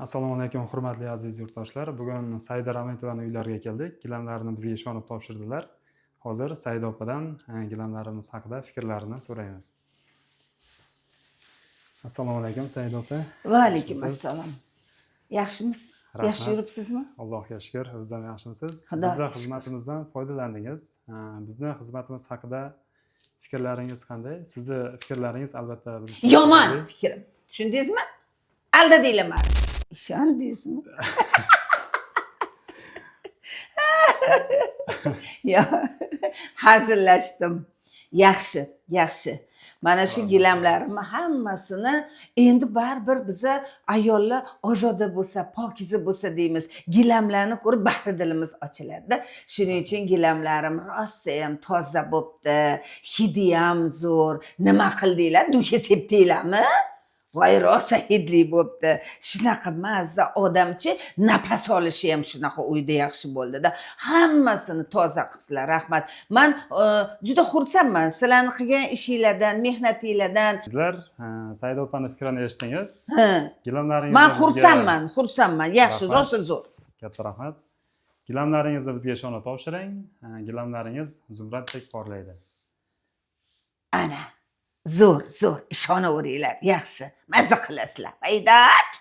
Assalomu alaykum hurmatli aziz yurtdoshlar. Bugun Saida Rametovani uylariga keldik. Gilamlarini bizga ishonib topshirdilar. Hozir Saida opadan gilamlarimiz haqida fikrlarini so'raymiz. Assalomu alaykum Saida opa. Va alaykum assalom. Yaxshimisiz? Yaxshi yuribsizmi? Allohga shukr, bizdan yaxshimisiz? Xudo Bizning xizmatimizdan foydalandingiz. Bizning xizmatimiz haqida fikrlaringiz qanday? Sizning fikrlaringiz albatta biz uchun Yomon fikrim. Tushundingizmi? Aldadinglar meni. Ishondingizmi? Yo, hazillashdim. Yaxshi, yaxshi. Mana shu gilamlarimni hammasini endi baribir biza ayollar ozoda bo'lsa, pokiza bo'lsa deymiz. Gilamlarni ko'rib bahri dilimiz ochiladi-da. Shuning uchun gilamlarim rosa ham toza bo'pti, hidi ham zo'r. Nima qildinglar? Dusha sepdinglarmi? Voy rosa hidli bo'pti. Shunaqa mazza odamchi nafas olishi ham shunaqa uyda yaxshi bo'ldi-da. Hammasini toza qilibsizlar, rahmat. Men juda xursandman sizlarning qilgan ishinglardan, mehnatinglardan. Sizlar Saida opani fikrini eshitdingiz. Gilamlaringizni Men xursandman. Yaxshi, rosa zo'r. Katta rahmat. Gilamlaringizni bizga ishonib topshiring. Gilamlaringiz zumraddek porlaydi. Ana, zo'r, ishonaveringlar. Yaxshi. Mazza qilasizlar. Haydat.